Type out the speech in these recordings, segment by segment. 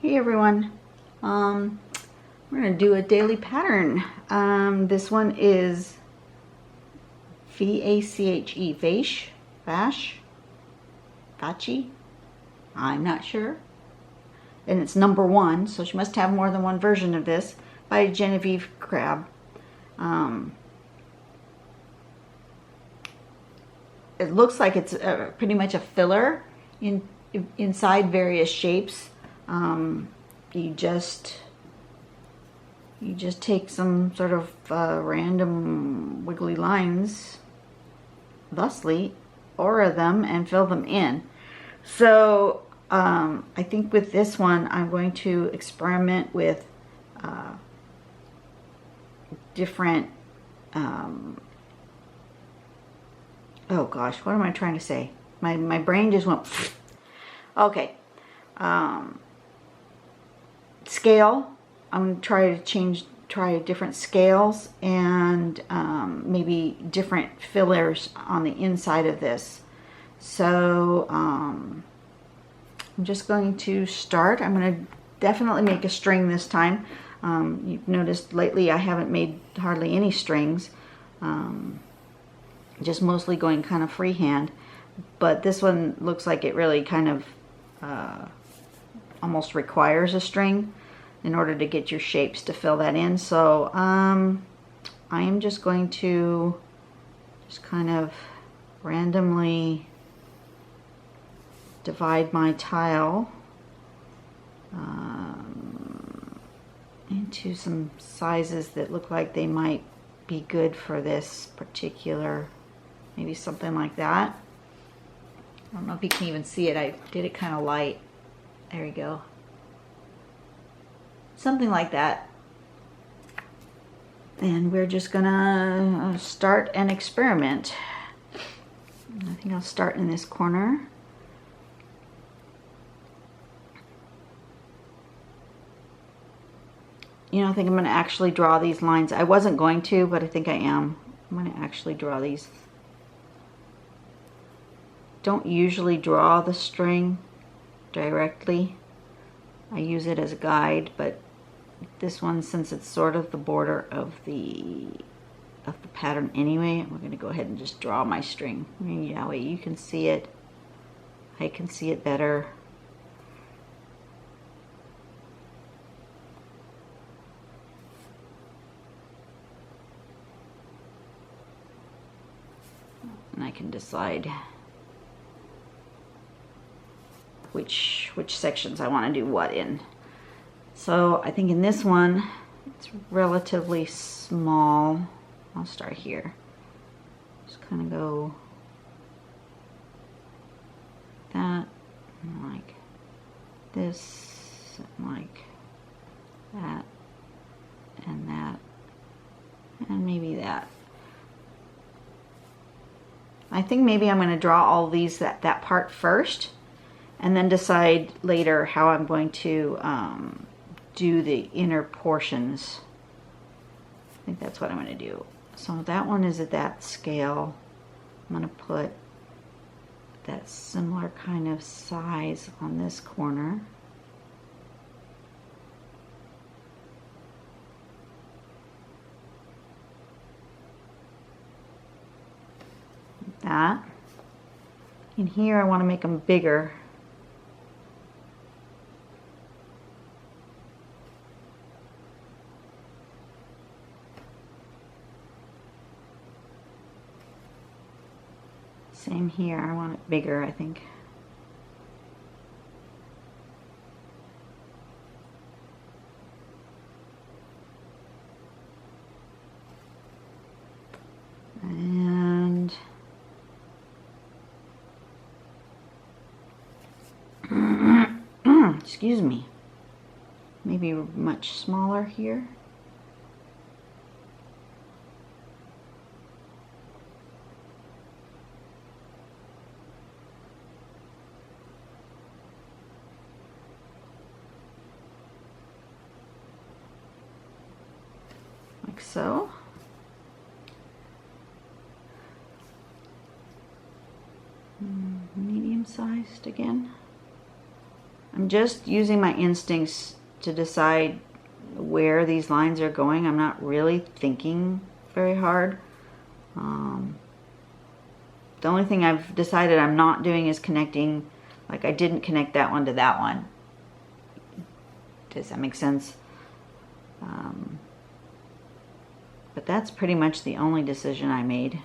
Hey everyone, we're going to do a daily pattern. This one is V-A-C-H-E, Vache, Vache, I'm not sure. And it's number 1, so she must have more than one version of this, by Genevieve Crab. It looks like it's pretty much a filler inside various shapes. You just take some sort of random wiggly lines, thusly, aura them and fill them in. So I think with this one I'm going to experiment with different oh gosh, what am I trying to say? My brain just went okay. Scale. I'm going to try different scales and maybe different fillers on the inside of this. So I'm just going to start. I'm going to definitely make a string this time. You've noticed lately I haven't made hardly any strings. Just mostly going kind of freehand. But this one looks like it really kind of almost requires a string in order to get your shapes to fill that in. So I am just going to just kind of randomly divide my tile into some sizes that look like they might be good for this particular, maybe something like that. I don't know if you can even see it. I did it kind of light. There we go. Something like that. And we're just gonna start an experiment. I think I'll start in this corner. You know, I think I'm gonna actually draw these lines. I wasn't going to, but I think I am. I'm gonna actually draw these. Don't usually draw the string directly. I use it as a guide, but this one, since it's sort of the border of the pattern anyway, we're going to go ahead and just draw my string. Yeah, wait, you can see it. I can see it better. And I can decide which sections I want to do what in. So I think in this one it's relatively small. I'll start here. Just kind of go that, and like this, and like that, and maybe that. I think maybe I'm going to draw all these that part first, and then decide later how I'm going to do the inner portions. I think that's what I'm going to do. So that one is at that scale. I'm going to put that similar kind of size on this corner. Like that. In here I want to make them bigger. Same here, I want it bigger, I think. And excuse me, maybe much smaller here. Like so. Medium-sized again. I'm just using my instincts to decide where these lines are going. I'm not really thinking very hard. The only thing I've decided I'm not doing is connecting, like I didn't connect that one to that one. Does that make sense? But that's pretty much the only decision I made.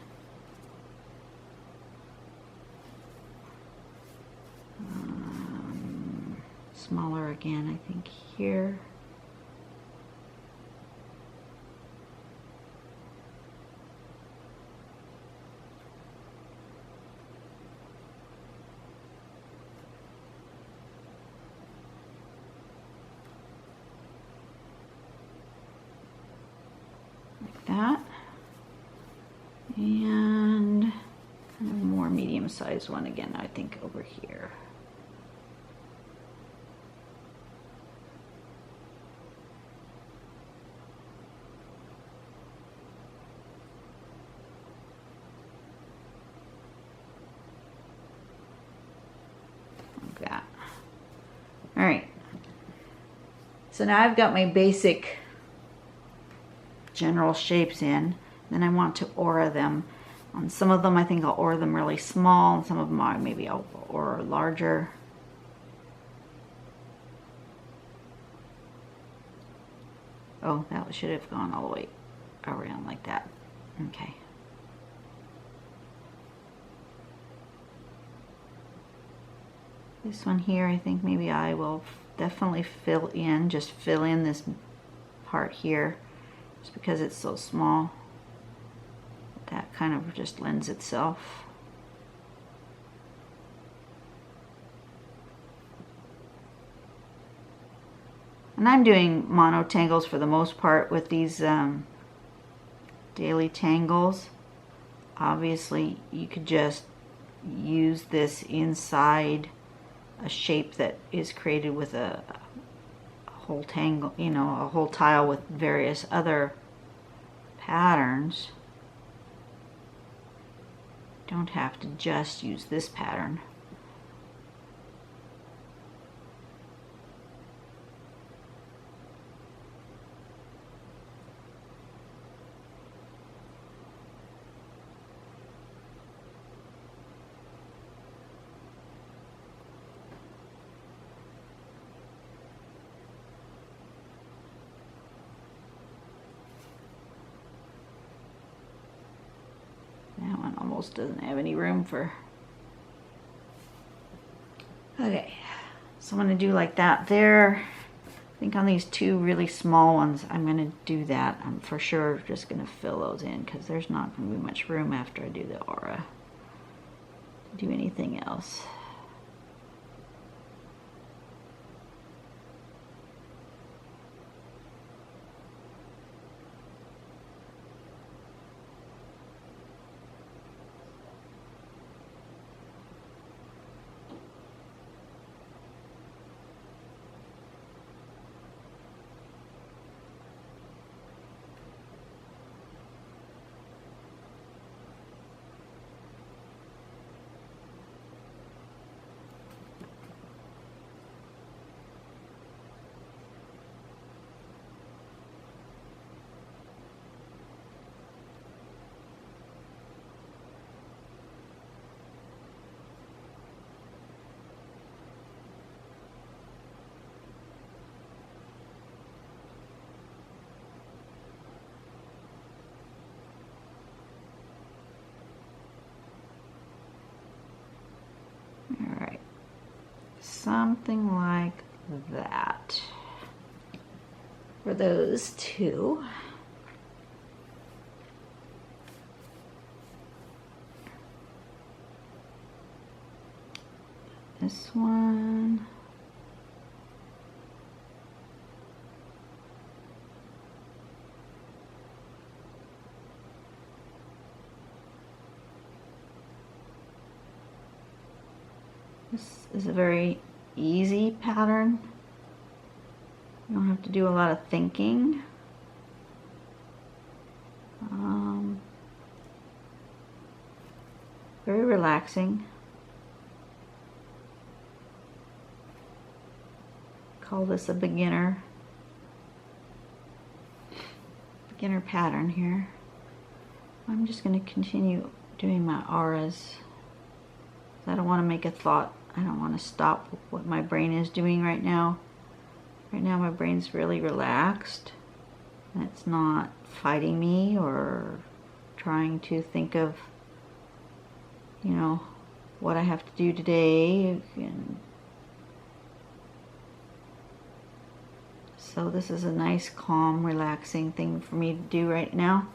Smaller again, I think, here. Like that. And kind of more medium-sized one again, I think, over here. That. All right. So now I've got my basic general shapes in. Then I want to aura them. On some of them, I think I'll aura them really small, and some of them maybe I'll aura larger. Oh, that should have gone all the way around like that. Okay. This one here, I think maybe I will definitely just fill in this part here, just because it's so small. That kind of just lends itself. And I'm doing mono tangles for the most part with these daily tangles. Obviously, you could just use this inside a shape that is created with a whole tangle, you know, a whole tile with various other patterns. Don't have to just use this pattern. That one almost doesn't have any room for... Okay, so I'm going to do like that there. I think on these two really small ones, I'm going to do that. I'm for sure just going to fill those in because there's not going to be much room after I do the aura to do anything else. Alright, something like that for those two. This one. This is a very easy pattern. You don't have to do a lot of thinking. Very relaxing. call this a beginner pattern here. I'm just going to continue doing my auras. I don't want to make a thought. I don't want to stop what my brain is doing right now. Right now my brain's really relaxed. And it's not fighting me or trying to think of, you know, what I have to do today. And so this is a nice, calm, relaxing thing for me to do right now.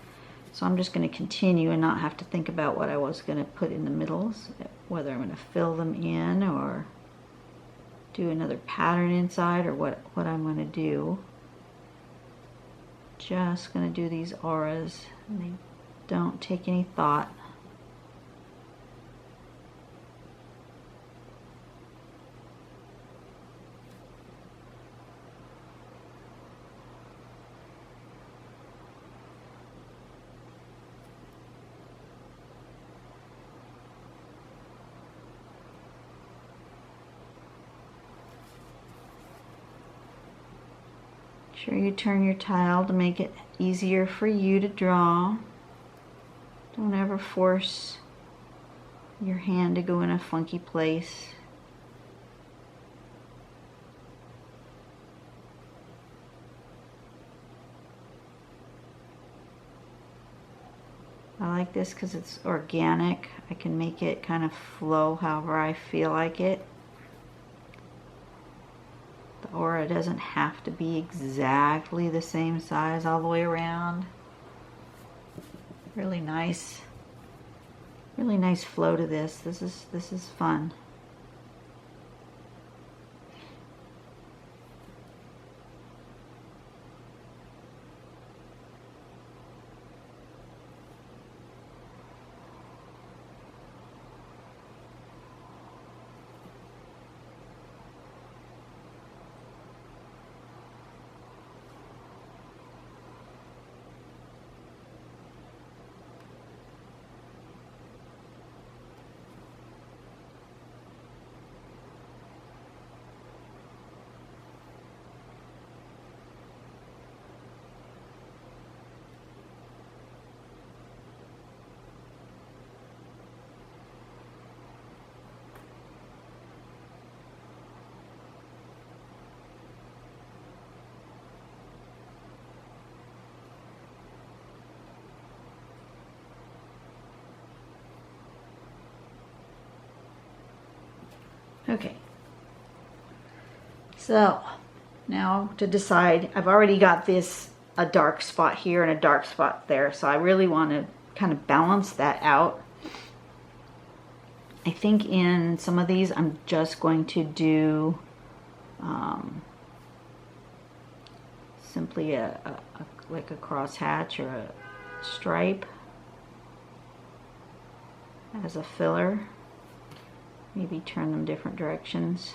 So I'm just going to continue and not have to think about what I was going to put in the middles, whether I'm going to fill them in or do another pattern inside or what I'm going to do. Just going to do these auras, and they don't take any thought. Make sure you turn your tile to make it easier for you to draw. Don't ever force your hand to go in a funky place. I like this because it's organic. I can make it kind of flow however I feel like it. The aura doesn't have to be exactly the same size all the way around. Really nice flow to this. This is fun. Okay, so now to decide, I've already got a dark spot here and a dark spot there, so I really want to kind of balance that out. I think in some of these I'm just going to do simply like a crosshatch or a stripe as a filler. Maybe turn them different directions.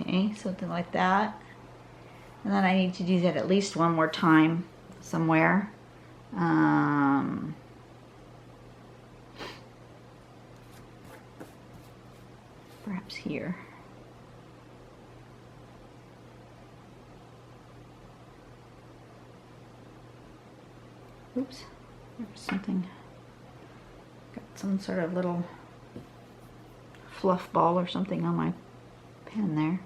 Okay, something like that. And then I need to do that at least one more time somewhere. Perhaps here. Oops, there was something. Got some sort of little fluff ball or something on my pen there.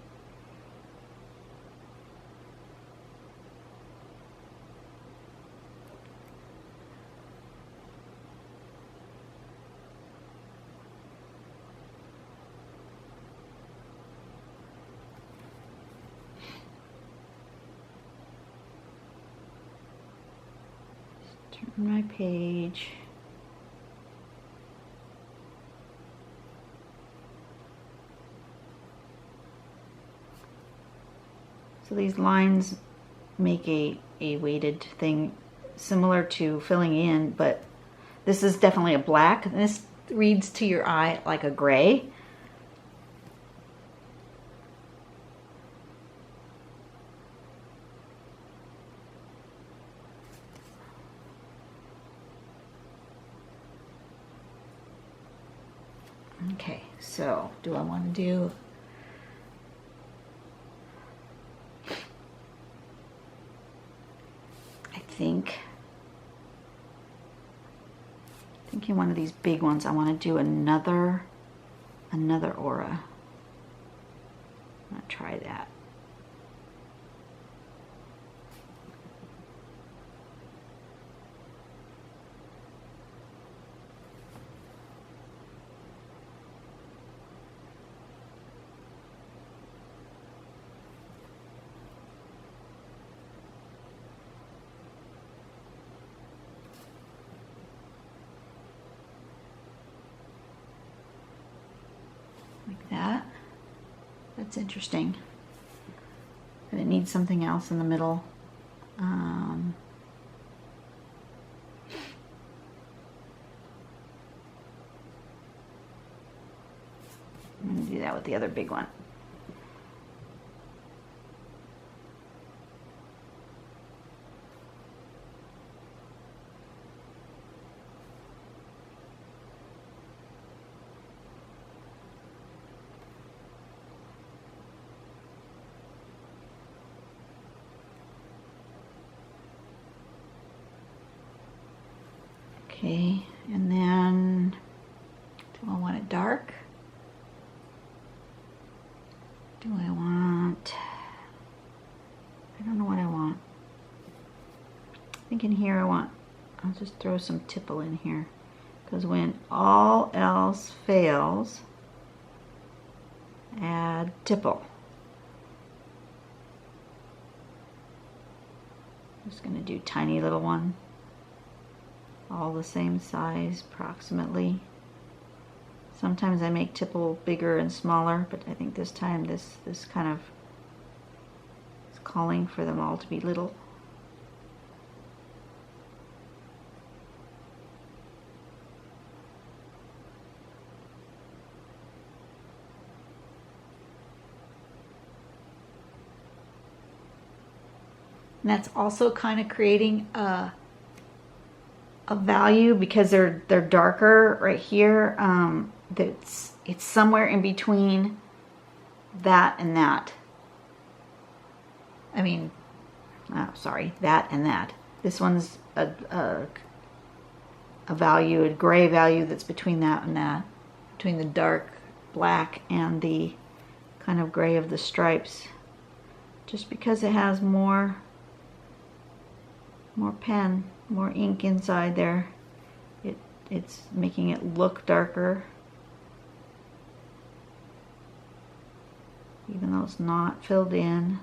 My page. So these lines make a weighted thing similar to filling in, but this is definitely a black. This reads to your eye like a gray. Okay, so do I want to do thinking one of these big ones, I want to do another aura. I'm going to try that. Like that. That's interesting. But it needs something else in the middle. I'm going to do that with the other big one. Okay, and then do I want it dark? Do I want, I don't know what I want. I think in here I'll just throw some tipple in here, because when all else fails, add tipple. I'm just going to do tiny little one. All the same size approximately. Sometimes I make tipple bigger and smaller, but I think this time this kind of is calling for them all to be little. And that's also kind of creating a value because they're darker right here. It's somewhere in between that and that. I mean, oh, sorry, that and that. This one's a value, a gray value that's between that and that, between the dark black and the kind of gray of the stripes. Just because it has more pen, more ink inside there, it's making it look darker, even though it's not filled in.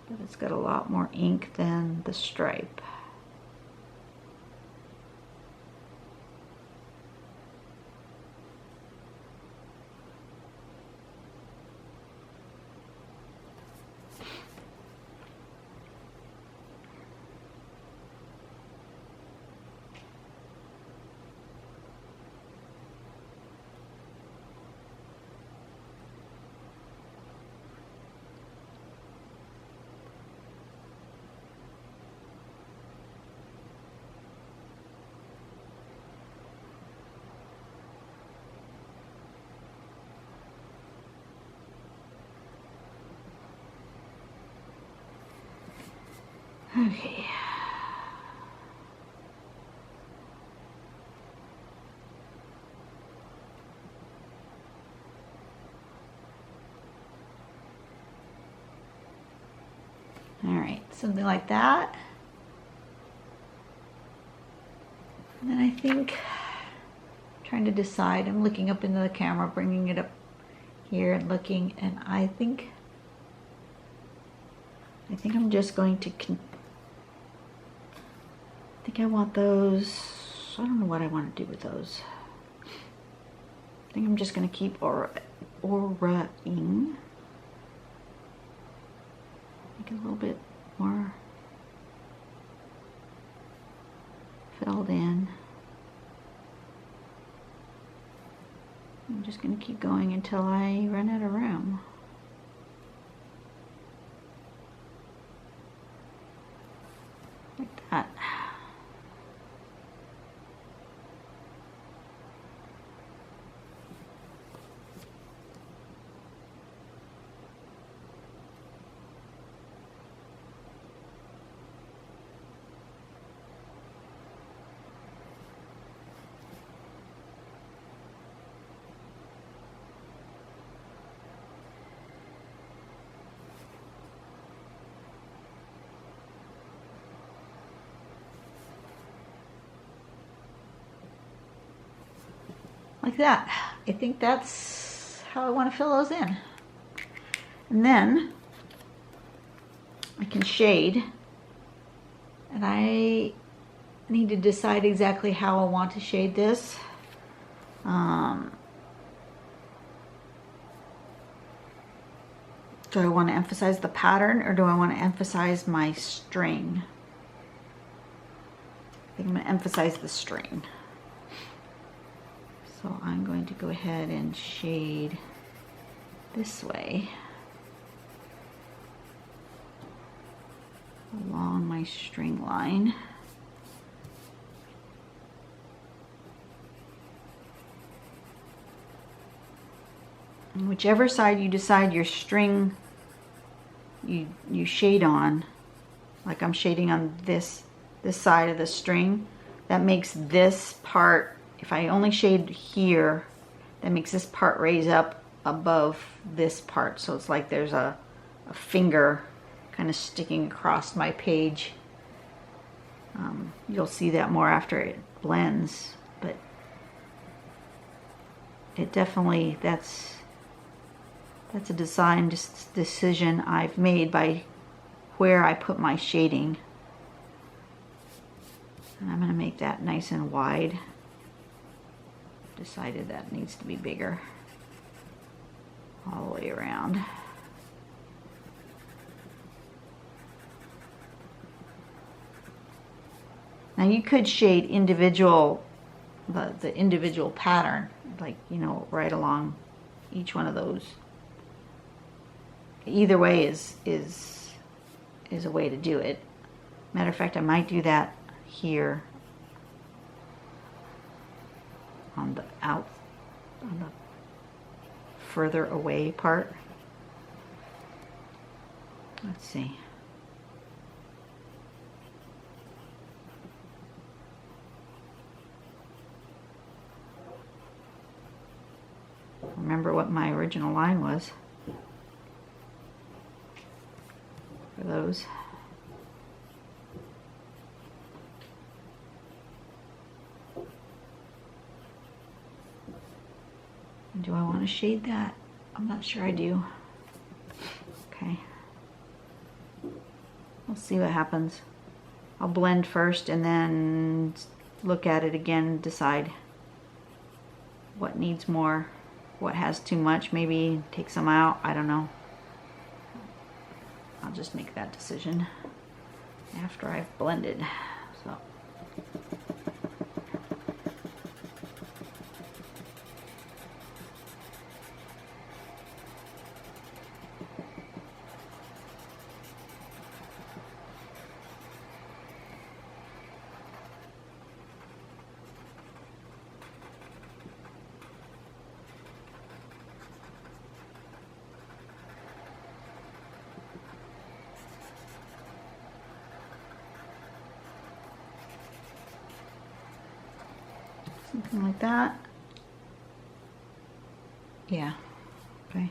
But it's got a lot more ink than the stripe. Okay. All right, something like that. And then I think, trying to decide, I'm looking up into the camera, bringing it up here and looking, and I think I think I'm just going to, I think I want those, I don't know what I want to do with those. I think I'm just going to keep aura-ing. Make it a little bit more filled in. I'm just going to keep going until I run out of room. Like that. Like that. I think that's how I want to fill those in. And then I can shade, and I need to decide exactly how I want to shade this. Do I want to emphasize the pattern, or do I want to emphasize my string? I think I'm going to emphasize the string. So I'm going to go ahead and shade this way along my string line. And whichever side you decide your string you shade on, like I'm shading on this side of the string, that makes this part, if I only shade here, that makes this part raise up above this part. So it's like there's a finger kind of sticking across my page. You'll see that more after it blends, but it definitely, that's a design decision I've made by where I put my shading. And I'm going to make that nice and wide. Decided that needs to be bigger all the way around. Now you could shade individual, the individual pattern, like, you know, right along each one of those. Either way is a way to do it. Matter of fact, I might do that here on the further away part. Let's see. Remember what my original line was for those. Do I want to shade that? I'm not sure I do. Okay. We'll see what happens. I'll blend first and then look at it again, decide what needs more, what has too much, maybe take some out, I don't know. I'll just make that decision after I've blended. So. Something like that. Yeah, okay.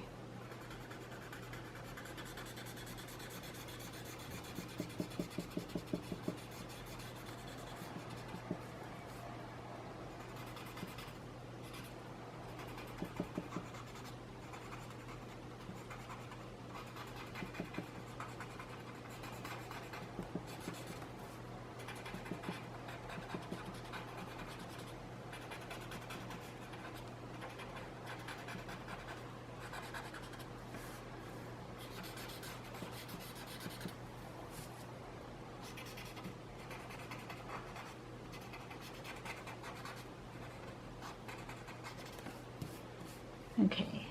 Okay.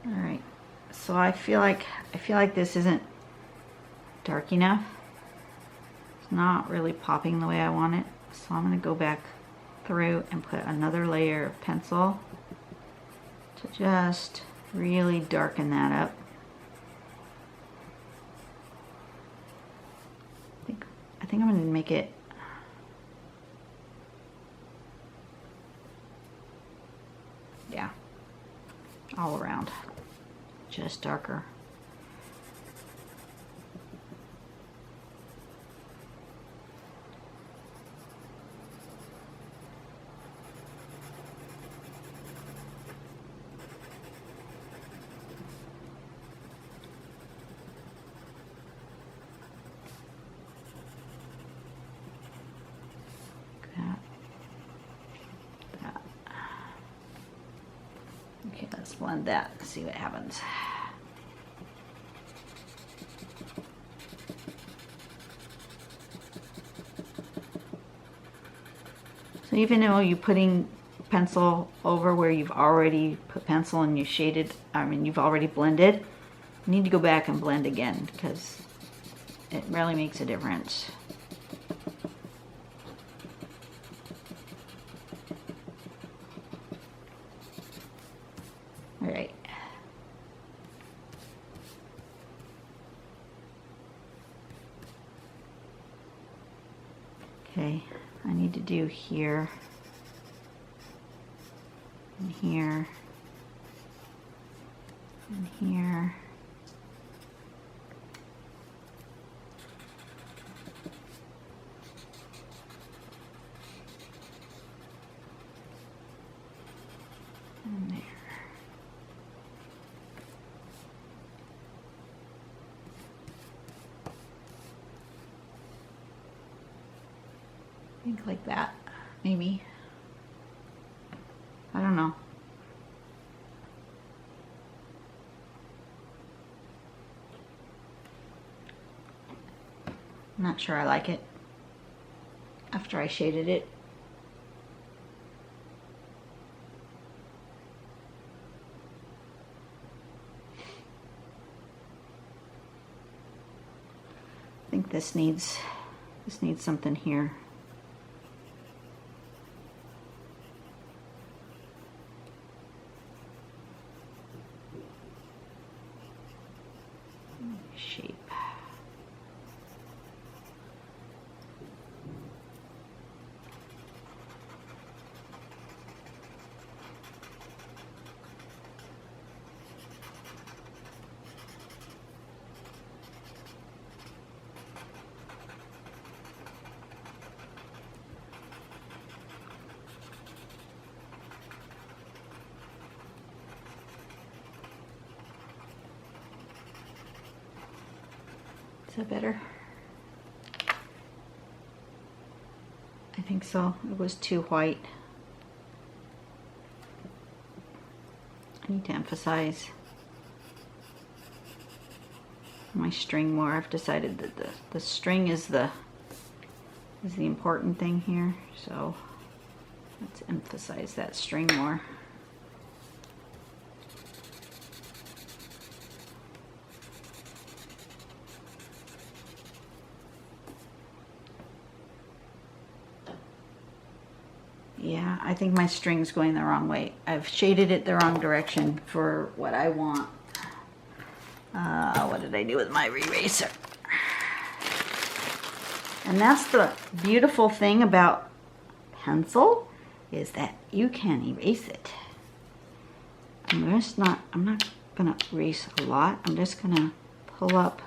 All right. So I feel like this isn't dark enough. It's not really popping the way I want it. So I'm going to go back through and put another layer of pencil to just really darken that up. I think I'm going to make it all around, just darker. Okay, let's blend that and see what happens. So even though you're putting pencil over where you've already put pencil and you shaded, you've already blended, you need to go back and blend again because it really makes a difference. All right. Okay, I need to do here and here and here. And there. I think like that, maybe. I don't know. I'm not sure I like it after I shaded it. I think this needs something here. Shape. Is that better? I think so. It was too white. I need to emphasize my string more. I've decided that the string is the important thing here. So let's emphasize that string more. Yeah, I think my string's going the wrong way. I've shaded it the wrong direction for what I want. What did I do with my eraser? And that's the beautiful thing about pencil, is that you can erase it. I'm not gonna erase a lot. I'm just gonna pull up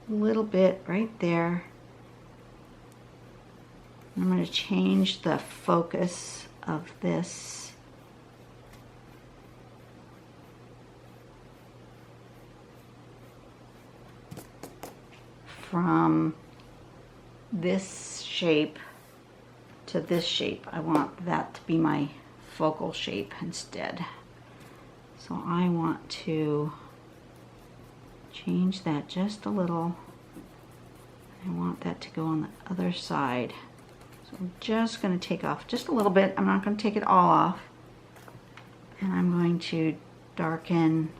a little bit right there. I'm going to change the focus of this. From this shape to this shape. I want that to be my focal shape instead. So I want to change that just a little. I want that to go on the other side. So I'm just going to take off just a little bit. I'm not going to take it all off. And I'm going to darken.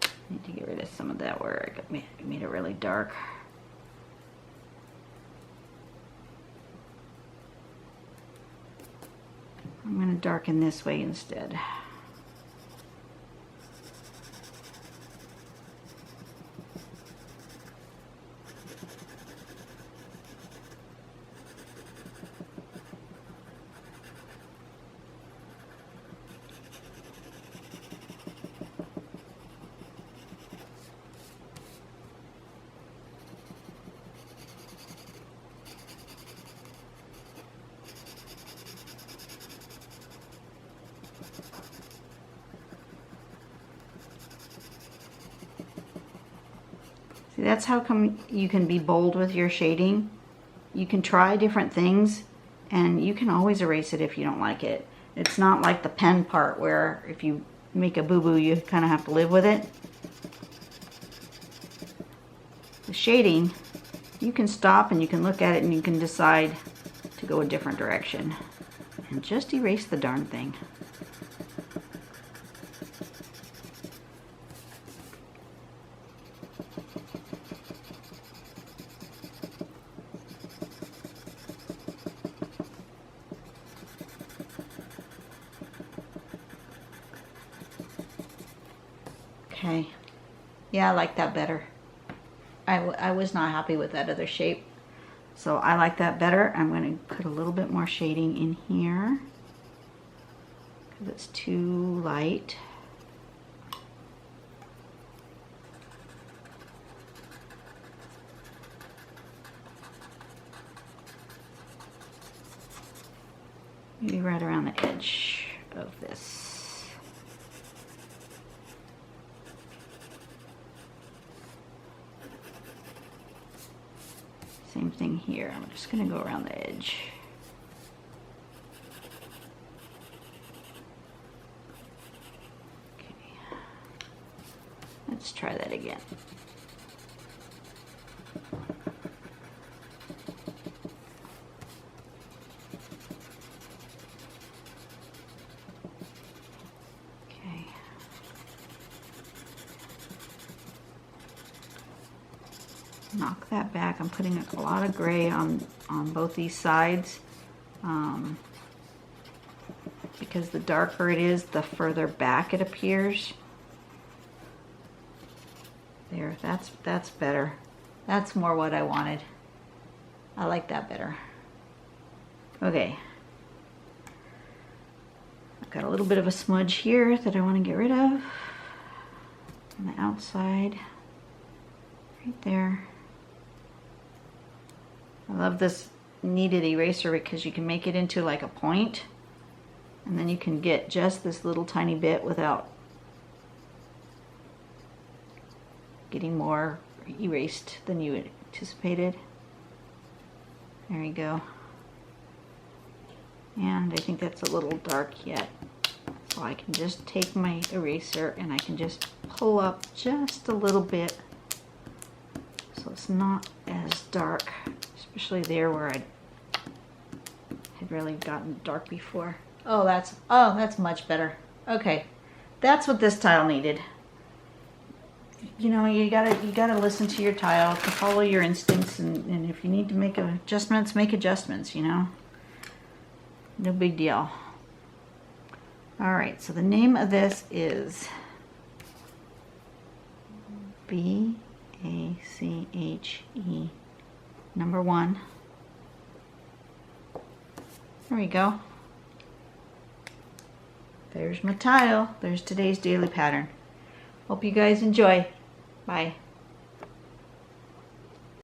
I need to get rid of some of that where I made it really dark. I'm going to darken this way instead. See, that's how come you can be bold with your shading. You can try different things and you can always erase it if you don't like it. It's not like the pen part where if you make a boo-boo you kind of have to live with it. The shading, you can stop and you can look at it and you can decide to go a different direction. And just erase the darn thing. Okay, yeah, I like that better. I was not happy with that other shape, so I like that better. I'm going to put a little bit more shading in here because it's too light. Maybe right around the edge of this. Same thing here. I'm just going to go around the edge. Okay. Let's try that again. Knock that back. I'm putting a lot of gray on both these sides because the darker it is, the further back it appears. There, that's better. That's more what I wanted. I like that better. Okay. I've got a little bit of a smudge here that I want to get rid of on the outside, right there. I love this kneaded eraser because you can make it into like a point and then you can get just this little tiny bit without getting more erased than you anticipated. There you go. And I think that's a little dark yet. So I can just take my eraser and I can just pull up just a little bit so it's not as dark. Especially there where I had really gotten dark before. Oh, that's much better. Okay, that's what this tile needed. You know, you gotta listen to your tile, to follow your instincts, and if you need to make adjustments, make adjustments. You know, no big deal. All right, so the name of this is Vache number 1. There we go. There's my tile. There's today's daily pattern. Hope you guys enjoy. Bye.